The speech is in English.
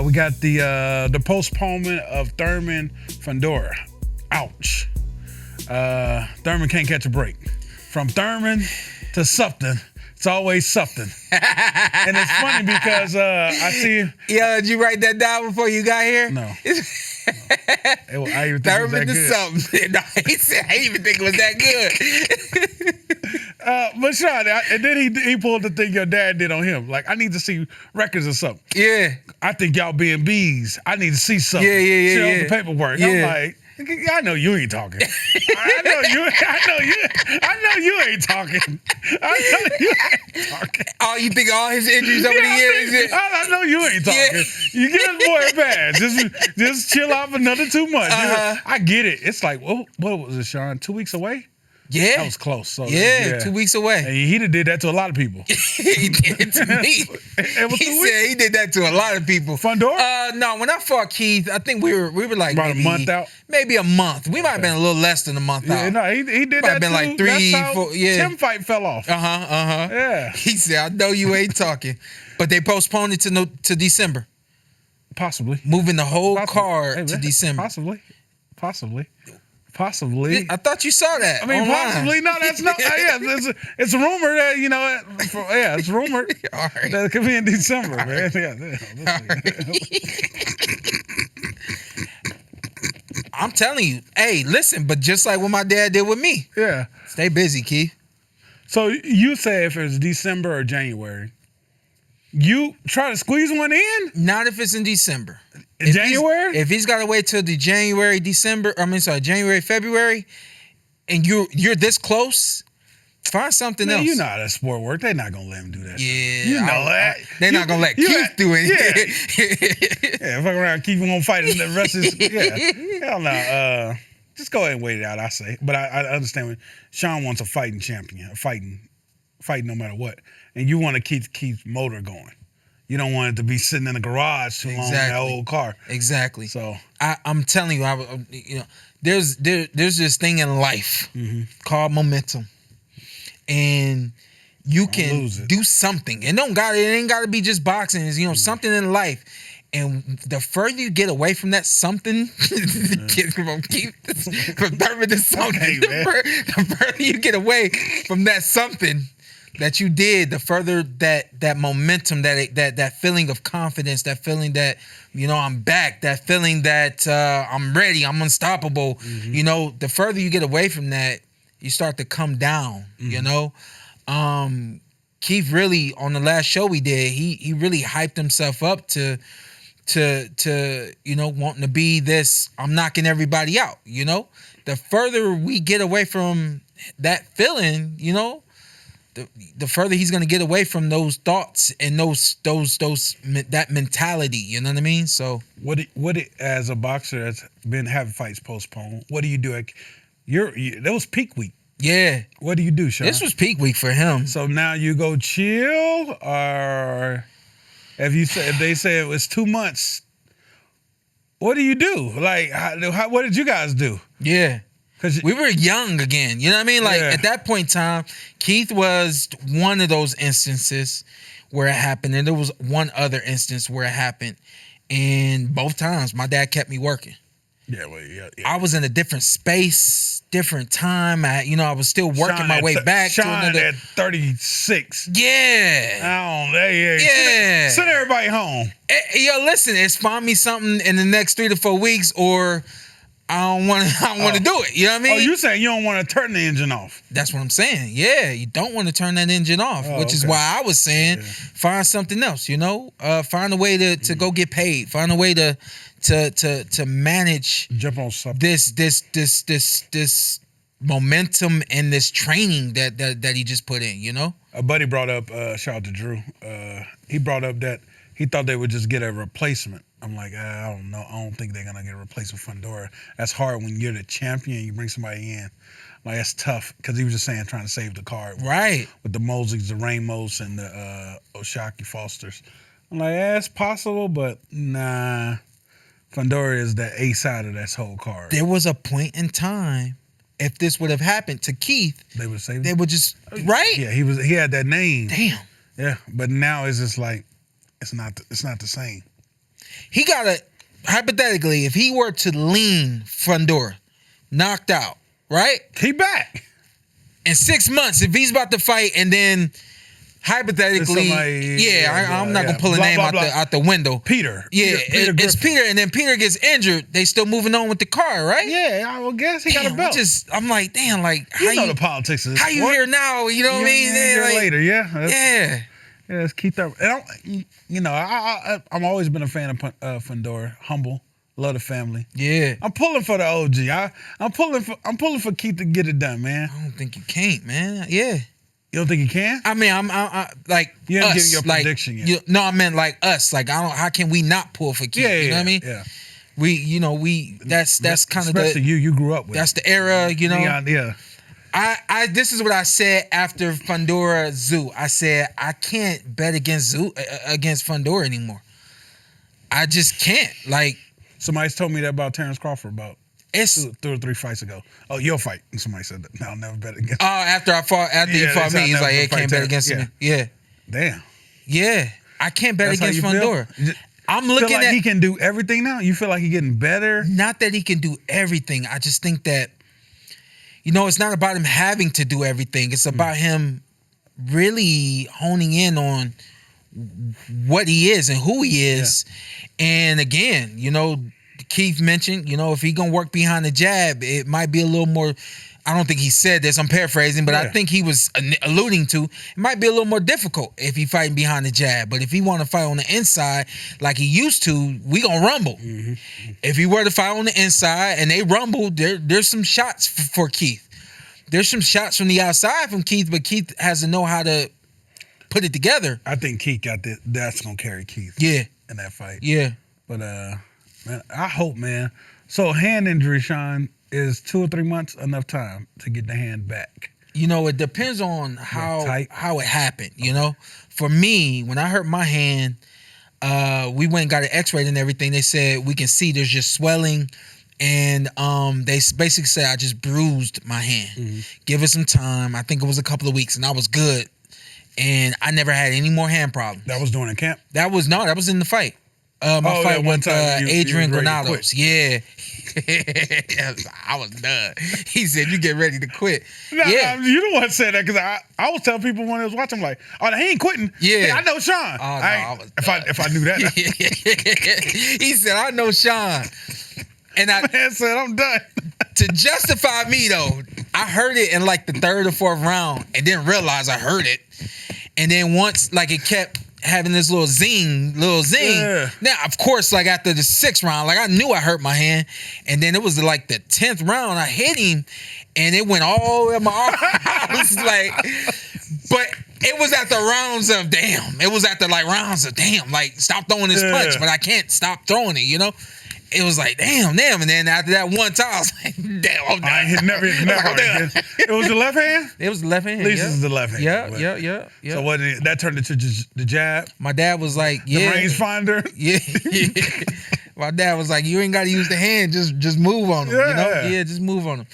We got the postponement of Thurman Fundora. Ouch. Thurman can't catch a break. From Thurman to something, it's always something. And it's funny because I see... Yo, did you write that down before you got here? No. I even think Thurman it was to that good. something. No, he said, I didn't even think it was that good. But Sean, and then he pulled the thing your dad did on him. Like, I need to see records or something. Yeah. I think y'all being bees. I need to see something. Yeah. Show the paperwork. Yeah. I'm like, I know you ain't talking. I know you ain't talking. Oh, you think all his injuries over the years? I know you ain't talking. Yeah. You get this boy a badge. Just chill out for another 2 months. I get it. It's like, what was it, Sean? 2 weeks away? Yeah. That was close. So, yeah, 2 weeks away. And he did that to a lot of people. He did it to me. He said he did that to a lot of people. Fundora? No, when I fought Keith, I think we were like about a month out. Maybe a month. We might have been a little less than a month out. Yeah, no, he did might that have been too. like 3, That's how 4. Yeah, Tim fight fell off. Yeah. He said, "I know you ain't talking," but they postponed it to December. Possibly moving the whole card to December. Possibly. I thought you saw that. I mean, online. possibly. No, that's not. It's a rumor that it's rumored that it could be in December, man. I'm telling you, hey, listen. But just like what my dad did with me, stay busy, Keith. So you say if it's December or January, you try to squeeze one in? Not if it's in December. January? If he's got to wait till the January, February, and you're this close, find something else. You know how that sport work. They're not gonna let him do that. Yeah, you know that. They're not gonna let Keith do it. Yeah, fuck around, Keith won't fight the rest of his. Hell no. Just go ahead and wait it out. I say, but I understand when Sean wants a fighting champion, fighting no matter what, and you want to keep Keith's motor going. You don't want it to be sitting in the garage too long in that old car. Exactly. So I'm telling you, there's this thing in life called momentum, and you can do something. It ain't got to be just boxing. It's, something in life. And the further you get away from that something, from Thurman to something, the further you get away from that something that you did, the further that momentum, that feeling of confidence, that feeling that, I'm back, that feeling that I'm ready, I'm unstoppable, the further you get away from that, you start to come down, Keith really, on the last show we did, he really hyped himself up to wanting to be this, I'm knocking everybody out, The further we get away from that feeling, the further he's going to get away from those thoughts and that mentality, you know what I mean? So what as a boxer that's been having fights postponed, what do you do? That was peak week. Yeah. What do you do, Sean? This was peak week for him. So now you go chill, or if they say it was 2 months, what do you do? Like, what did you guys do? Yeah. We were young again, you know what I mean? Like, at that point in time, Keith was one of those instances where it happened, and there was one other instance where it happened. And both times, my dad kept me working. Yeah. I was in a different space, different time. I was still working my way back Sean to another. At 36. Yeah. Yeah. Send everybody home. Yo, listen, it's find me something in the next 3 to 4 weeks, or I don't want to do it. You know what I mean? Oh, you saying you don't want to turn the engine off? That's what I'm saying. Yeah, you don't want to turn that engine off, which is why I was saying find something else. Find a way to go get paid. Find a way to manage. Jump on something. This momentum and this training that he just put in. A buddy brought up. Shout out to Drew. He brought up that he thought they would just get a replacement. I'm like, I don't know. I don't think they're gonna get a replacement for Fundora. That's hard when you're the champion. You bring somebody in, like that's tough. Because he was just saying trying to save the card, right? With the Mosleys, the Ramos, and the Oshaki Fosters. I'm like, it's possible, but nah. Fundora is the A side of this whole card. There was a point in time, if this would have happened to Keith, they would save. They would just right. Yeah, he had that name. Damn. Yeah, but now it's just like it's not the same. he gotta, hypothetically, if he were to lean Fundora, knocked out, right? He back. In 6 months, if he's about to fight and then hypothetically, I'm not gonna pull a name out the window. Peter. It's Peter, and then Peter gets injured. They still moving on with the card, right? Yeah, I will guess he got a belt. I'm like, damn, like you know the politics of this. How you here now? You know what I mean? Like, later, yeah. Yeah. Yeah, it's Keith Thurman. And I'm always been a fan of Fundora. Humble, love the family. Yeah. I'm pulling for the OG. I'm pulling for Keith to get it done, man. I don't think you can't, man. Yeah. You don't think he can? I mean, I'm like you didn't us, give your prediction yet. No, I meant like us. Like how can we not pull for Keith? You know what I mean? Yeah. That's kind of especially you grew up with. That's the era, you know. Yeah. This is what I said after Fundora Zoo. I said I can't bet against Fundora anymore. I just can't. Like somebody's told me that about Terrence Crawford about it's 2 or 3 fights ago. Oh, you'll fight. And somebody said that. No, I'll never bet against. Oh, after he fought me, he's like, "Hey, can't bet against him." Yeah. Damn. Yeah, I can't bet against Fundora. I'm looking at he can do everything now. You feel like he's getting better. Not that he can do everything. I just think that. It's not about him having to do everything. It's about him really honing in on what he is and who he is. Yeah. And again, Keith mentioned, if he gonna work behind the jab, it might be a little more. I don't think he said this. I'm paraphrasing, but I think he was alluding to it might be a little more difficult if he fighting behind the jab. But if he want to fight on the inside like he used to, we gonna rumble. Mm-hmm. If he were to fight on the inside and they rumble, there's some shots for Keith. There's some shots from the outside from Keith, but Keith has to know how to put it together. I think Keith got that. That's gonna carry Keith. Yeah, in that fight. Yeah, but man, I hope, man. So hand injury, Sean. Is 2 or 3 months enough time to get the hand back? It depends on how it happened. For me, when I hurt my hand, we went and got an X-ray and everything. They said we can see there's just swelling, and they basically said I just bruised my hand. Mm-hmm. Give it some time. I think it was a couple of weeks, and I was good, and I never had any more hand problems. That was during the camp. That was in the fight. My fight with Adrian Granados. Yeah. I was done. He said, "You get ready to quit." No, you don't want to say that because I was telling people when I was watching, I'm like, "Oh, he ain't quitting." Yeah, I know Sean. If I knew that, he said, "I know Sean," and man said, "I'm done." To justify me though, I heard it in like the 3rd or 4th round and didn't realize I heard it, and then once it kept having this little zing. Yeah. Now, of course, after the 6th round, I knew I hurt my hand, and then it was the 10th round, I hit him, and it went all over my arm. I was but it was at the rounds of damn. It was at the rounds of damn. Stop throwing this punch, but I can't stop throwing it. It was damn, and then after that one time, I was like, damn, I'm done. I ain't never again. It was the left hand? It was the left hand. At least it's the left hand. Yeah. So what? That turned into just the jab? My dad was like, yeah. The rangefinder? Yeah. My dad was like, you ain't got to use the hand. Just move on him, Yeah, just move on him.